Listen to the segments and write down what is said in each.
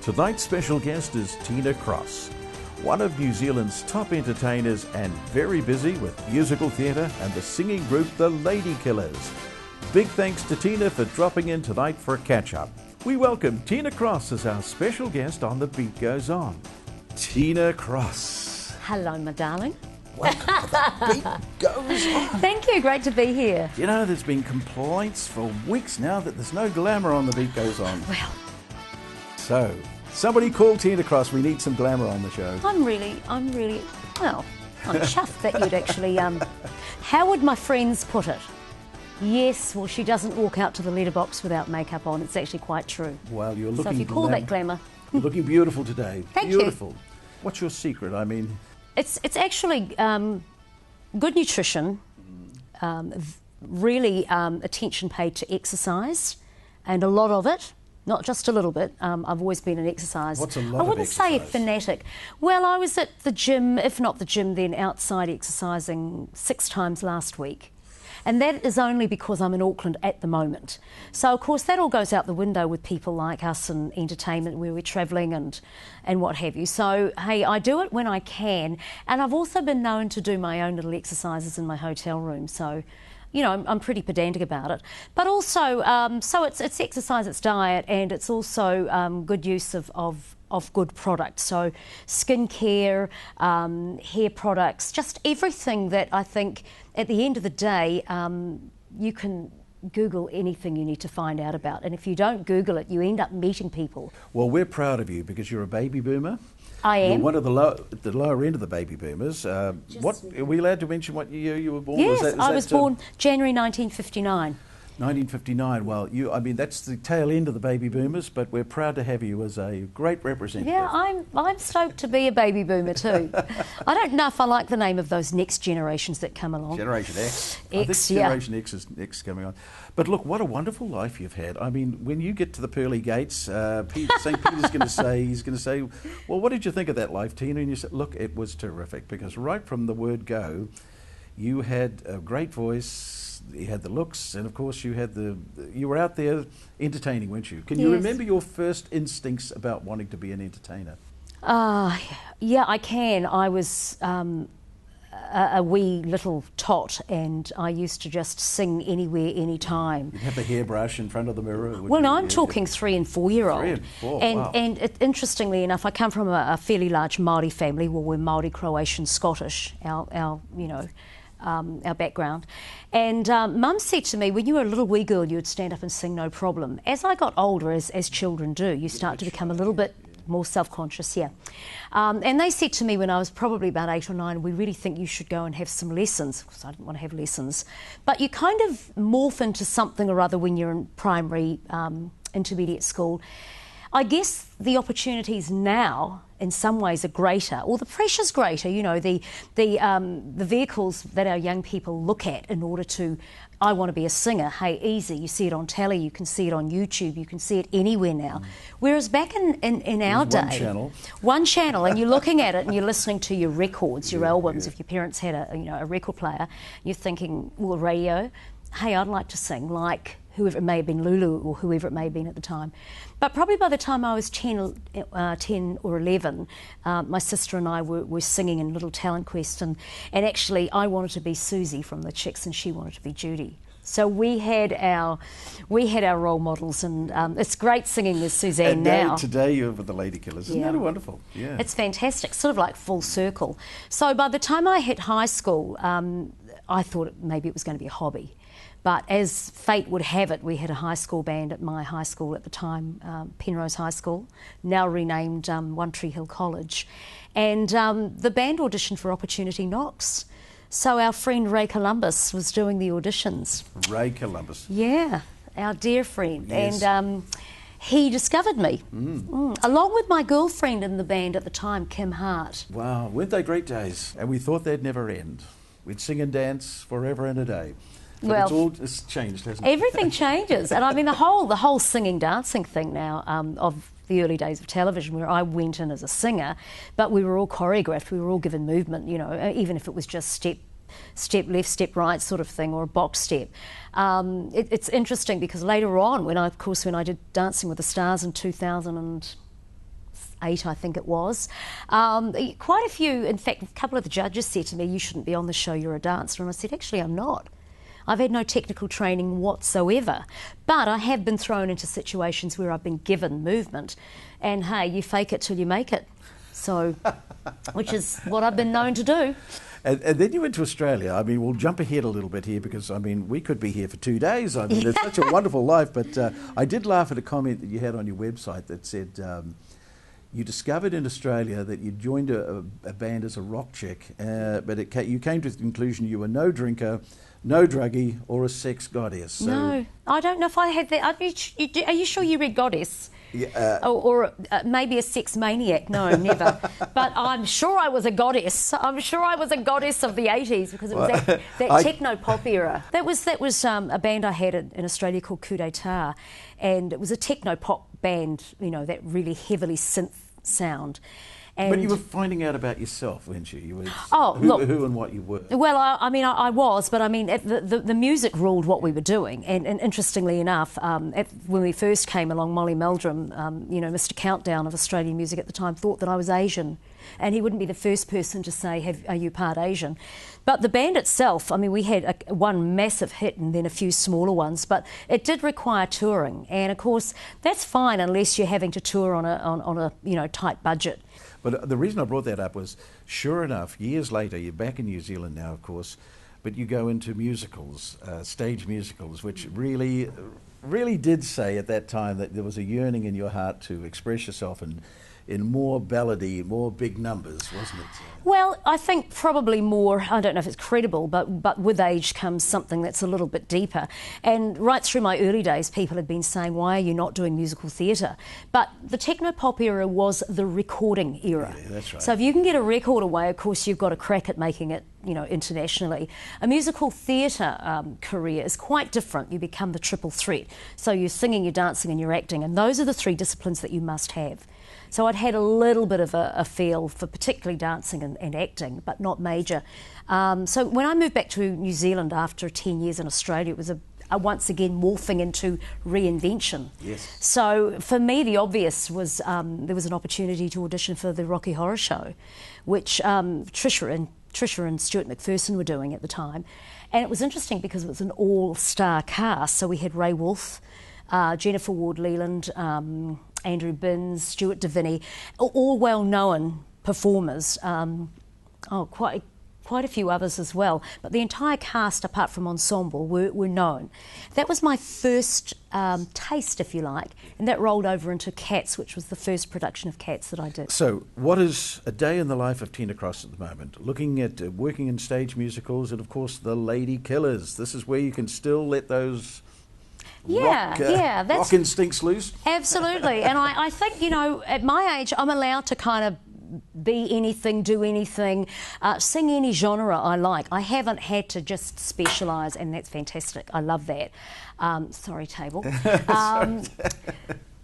Tonight's special guest is Tina Cross, one of New Zealand's top entertainers and very busy with musical theatre and the singing group the Ladykillers. Big thanks to Tina for dropping in tonight for a catch-up. We welcome Tina Cross as our special guest on The Beat Goes On. Tina Cross. Hello, my darling. Welcome to The Beat Goes On. Thank you, great to be here. You know, there's been complaints for weeks now that there's no glamour on The Beat Goes On. Well, So, somebody call Tina Cross. We need some glamour on the show. I'm chuffed that you'd actually, how would my friends put it? Yes, well, she doesn't walk out to the letterbox without makeup on. It's actually quite true. Well, you're looking... So if you call that glamour... You're looking beautiful today. Thank you. Beautiful. What's your secret? I mean... It's actually good nutrition, really attention paid to exercise, and a lot of it. Not just a little bit. I've always been an exercise. What's a lot I wouldn't of say a exercise? fanatic. Well, I was at the gym, if not the gym, then outside exercising 6 times last week. And that is only because I'm in Auckland at the moment. So, of course, that all goes out the window with people like us and entertainment where we're travelling and what have you. So, hey, I do it when I can. And I've also been known to do my own little exercises in my hotel room. So, you know, I'm pretty pedantic about it. But also, so it's exercise, it's diet, and it's also good use of good products. So skincare, hair products, just everything that I think at the end of the day, you can Google anything you need to find out about. And if you don't Google it, you end up meeting people. Well, we're proud of you because you're a baby boomer. I am. You're one of the lower end of the baby boomers. What are we allowed to mention? What year you were born? Yes, I was born January 1959. 1959. Well, I mean, that's the tail end of the baby boomers, but we're proud to have you as a great representative. Yeah, I'm stoked to be a baby boomer too. I don't know if I like the name of those next generations that come along. Generation X. I X, think yeah. Generation X is next coming on. But look, what a wonderful life you've had. I mean, when you get to the pearly gates, St. Peter's going to say, well, what did you think of that life, Tina? And you said, look, it was terrific, because right from the word go, you had a great voice, you had the looks, and of course you were out there entertaining, weren't you? Can you Yes. remember your first instincts about wanting to be an entertainer? Yeah, I can. I was a wee little tot, and I used to just sing anywhere, anytime. You'd have the hairbrush in front of the mirror. Well, no, I'm talking 3 and 4 year old. 3 and 4, and wow. and interestingly enough, I come from a fairly large Māori family. Well, we're Māori, Croatian, Scottish. Our background. And Mum said to me, when you were a little wee girl, you would stand up and sing no problem. As I got older, as children do, you start to become a little bit more self-conscious, yeah. And they said to me when I was probably about 8 or 9, we really think you should go and have some lessons, because I didn't want to have lessons. But you kind of morph into something or other when you're in primary, intermediate school. I guess the opportunities now, in some ways, are greater, or the pressure's greater. You know, the vehicles that our young people look at in order to, I want to be a singer. Hey, easy. You see it on telly. You can see it on YouTube. You can see it anywhere now. Whereas back in our day, one channel, and you're looking at it and you're listening to your records, your albums. If your parents had a record player, you're thinking, well, radio. Hey, I'd like to sing like whoever it may have been, Lulu or whoever it may have been at the time. But probably by the time I was 10 or 11, my sister and I were singing in Little Talent Quest, and actually I wanted to be Susie from the Chicks and she wanted to be Judy. So we had our role models, and it's great singing with Suzanne now. Today you're with the Ladykillers. Isn't that wonderful? Yeah. It's fantastic, sort of like full circle. So by the time I hit high school, I thought maybe it was going to be a hobby. But as fate would have it, we had a high school band at my high school at the time, Penrose High School, now renamed One Tree Hill College. And the band auditioned for Opportunity Knocks. So our friend Ray Columbus was doing the auditions. Ray Columbus. Yeah, our dear friend. Yes. And he discovered me, along with my girlfriend in the band at the time, Kim Hart. Wow, weren't they great days? And we thought they'd never end. We'd sing and dance forever and a day. But it's changed, hasn't it? Everything changes. And I mean, the whole singing, dancing thing now of the early days of television, where I went in as a singer, but we were all choreographed, we were all given movement, you know, even if it was just step left, step right sort of thing, or a box step. It's interesting because later on, when I did Dancing with the Stars in 2000 and 8, I think it was. Quite a few, in fact, a couple of the judges said to me, "You shouldn't be on the show, you're a dancer." And I said, "Actually, I'm not. I've had no technical training whatsoever, but I have been thrown into situations where I've been given movement, and hey, you fake it till you make it." So, which is what I've been known to do. And then you went to Australia. I mean, we'll jump ahead a little bit here because, I mean, we could be here for 2 days. I mean, it's such a wonderful life. But I did laugh at a comment that you had on your website that said you discovered in Australia that you joined a band as a rock chick, but you came to the conclusion you were no drinker, no druggie, or a sex goddess. So no, I don't know if I had that. Are you sure you read goddess? Yeah, or maybe a sex maniac. No, never. But I'm sure I was a goddess. I'm sure I was a goddess of the 80s because it was that techno-pop era. That was a band I had in Australia called Coup d'etat, and it was a techno-pop band, you know, that really heavily synth sound. And but you were finding out about yourself, weren't you? You were who and what you were. Well, I was, but I mean, the music ruled what we were doing. And interestingly enough, when we first came along, Molly Meldrum, you know, Mr. Countdown of Australian music at the time, thought that I was Asian. And he wouldn't be the first person to say, "Are you part Asian?" But the band itself, I mean, we had one massive hit and then a few smaller ones, but it did require touring. And of course, that's fine unless you're having to tour on a you know, tight budget. But the reason I brought that up was, sure enough, years later, you're back in New Zealand now, of course, but you go into musicals, stage musicals, which really did say at that time that there was a yearning in your heart to express yourself in more ballady, more big numbers, wasn't it? Well, I think probably more, I don't know if it's credible, but with age comes something that's a little bit deeper. And right through my early days, people had been saying, "Why are you not doing musical theatre?" But the techno-pop era was the recording era. Yeah, that's right. So if you can get a record away, of course, you've got a crack at making it, you know, internationally. A musical theatre career is quite different. You become the triple threat. So you're singing, you're dancing and you're acting, and those are the 3 disciplines that you must have. So I'd had a little bit of a feel for particularly dancing and acting, but not major. So when I moved back to New Zealand after 10 years in Australia, it was a once again morphing into reinvention. Yes. So for me, the obvious was there was an opportunity to audition for the Rocky Horror Show, which Trisha and Stuart McPherson were doing at the time. And it was interesting because it was an all-star cast. So we had Ray Wolfe, Jennifer Ward-Leland, Andrew Binns, Stuart Deviney, all well-known performers. Quite a few others as well. But the entire cast, apart from ensemble, were known. That was my first taste, if you like, and that rolled over into Cats, which was the first production of Cats that I did. So, what is a day in the life of Tina Cross at the moment? Looking at working in stage musicals and, of course, the Ladykillers. This is where you can still let those rock instincts loose. Absolutely. And I think, you know, at my age, I'm allowed to kind of be anything, do anything, sing any genre I like. I haven't had to just specialise, and that's fantastic. I love that. Sorry, table.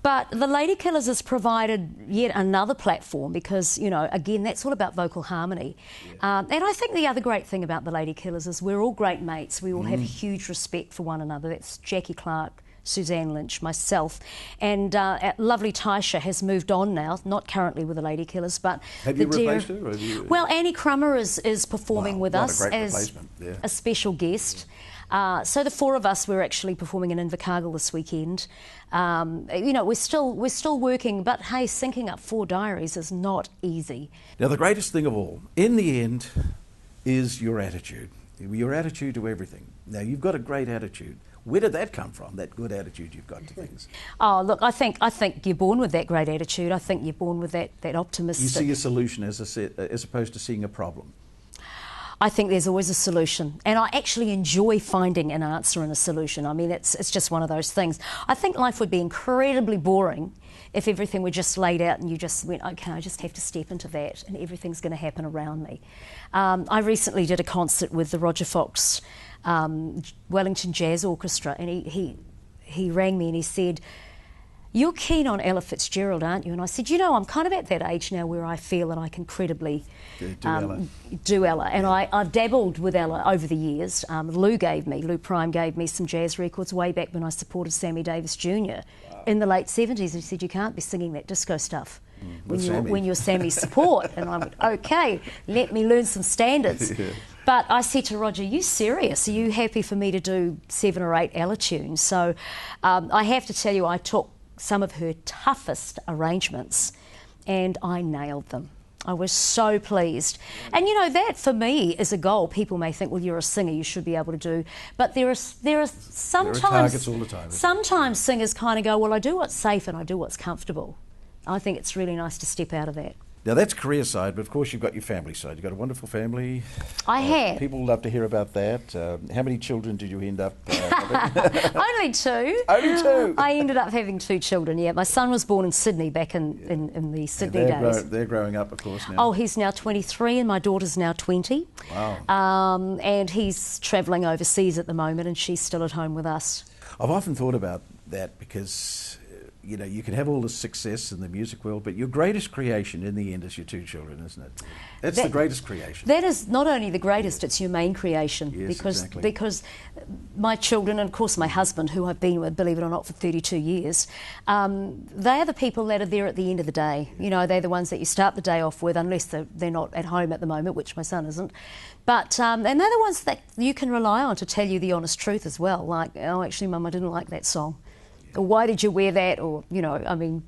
But the Ladykillers has provided yet another platform because, you know, again, that's all about vocal harmony. Yeah. And I think the other great thing about the Ladykillers is we're all great mates. We all have huge respect for one another. That's Jackie Clark, Suzanne Lynch, myself, and lovely Taisha has moved on now, not currently with the Ladykillers, but... Have you replaced her? Or have you... Well, Annie Crummer is performing with us as yeah. a special guest. So the 4 of us, we're actually performing in Invercargill this weekend. You know, we're still working, but hey, syncing up 4 diaries is not easy. Now, the greatest thing of all, in the end, is your attitude to everything. Now, you've got a great attitude. Where did that come from, that good attitude you've got to things? Oh, look, I think you're born with that great attitude. I think you're born with that optimistic... You see a solution as opposed to seeing a problem. I think there's always a solution, and I actually enjoy finding an answer and a solution. I mean, it's just one of those things. I think life would be incredibly boring if everything were just laid out and you just went, okay, I just have to step into that and everything's going to happen around me. I recently did a concert with the Roger Fox Wellington Jazz Orchestra, and he rang me and he said, "You're keen on Ella Fitzgerald, aren't you?" And I said, you know, I'm kind of at that age now where I feel that I can credibly do Ella. And I've dabbled with Ella over the years. Lou Prime gave me some jazz records way back when I supported Sammy Davis Jr. in the late 70s. And he said, you can't be singing that disco stuff. when you're Sammy's support. And I went, okay, let me learn some standards. Yeah. But I said to Roger, are you serious? Are you happy for me to do 7 or 8 Ella tunes? So I have to tell you, I took some of her toughest arrangements and I nailed them. I was so pleased. And you know, that for me is a goal. People may think, well, you're a singer, you should be able to do. But there are sometimes... There are targets all the time. Sometimes singers kind of go, well, I do what's safe and I do what's comfortable. I think it's really nice to step out of that. Now, that's career side, but of course you've got your family side. You've got a wonderful family. I have. People love to hear about that. How many children did you end up Only 2. Only 2? I ended up having 2 children, yeah. My son was born in Sydney back in the Sydney days. They're growing up, of course, now. Oh, he's now 23 and my daughter's now 20. Wow. And he's travelling overseas at the moment and she's still at home with us. I've often thought about that because... you know, you can have all the success in the music world, but your greatest creation in the end is your 2 children, isn't it? That's the greatest creation. That is not only the greatest, it's your main creation. Yes, exactly. Because my children, and of course my husband, who I've been with, believe it or not, for 32 years, they are the people that are there at the end of the day. You know, they're the ones that you start the day off with, unless they're not at home at the moment, which my son isn't. But, and they're the ones that you can rely on to tell you the honest truth as well. Like, oh, actually, Mum, I didn't like that song. Or why did you wear that? Or, you know, I mean,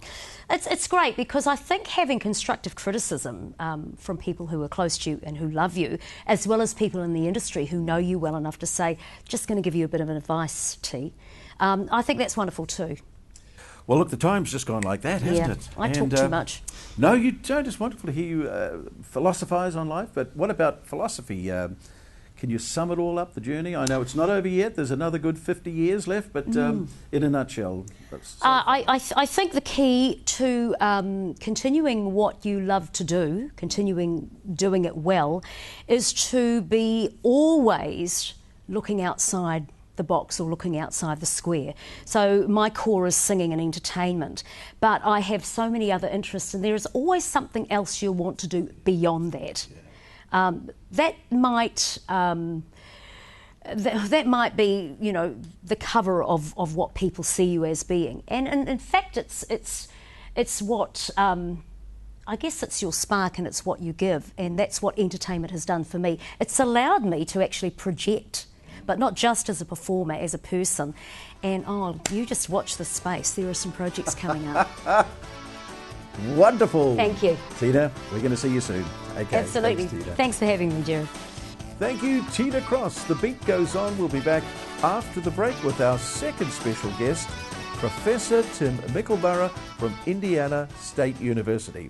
it's great because I think having constructive criticism from people who are close to you and who love you, as well as people in the industry who know you well enough to say, just going to give you a bit of advice, T, I think that's wonderful too. Well, look, the time's just gone like that, hasn't it? I talk too much. No, you don't. It's wonderful to hear you philosophise on life, but what about philosophy? Can you sum it all up, the journey? I know it's not over yet. There's another good 50 years left, but in a nutshell. I think the key to continuing what you love to do, continuing doing it well, is to be always looking outside the box or looking outside the square. So my core is singing and entertainment, but I have so many other interests and there is always something else you'll want to do beyond that. Yeah. That might be, you know, the cover of what people see you as being, and in fact, it's what I guess it's your spark and it's what you give, and that's what entertainment has done for me. It's allowed me to actually project, but not just as a performer, as a person. And oh, you just watch this space. There are some projects coming up. Wonderful. Thank you. Tina, we're going to see you soon. Okay. Absolutely. Thanks for having me, Jared. Thank you, Tina Cross. The beat goes on. We'll be back after the break with our second special guest, Professor Tim Mickleborough from Indiana State University.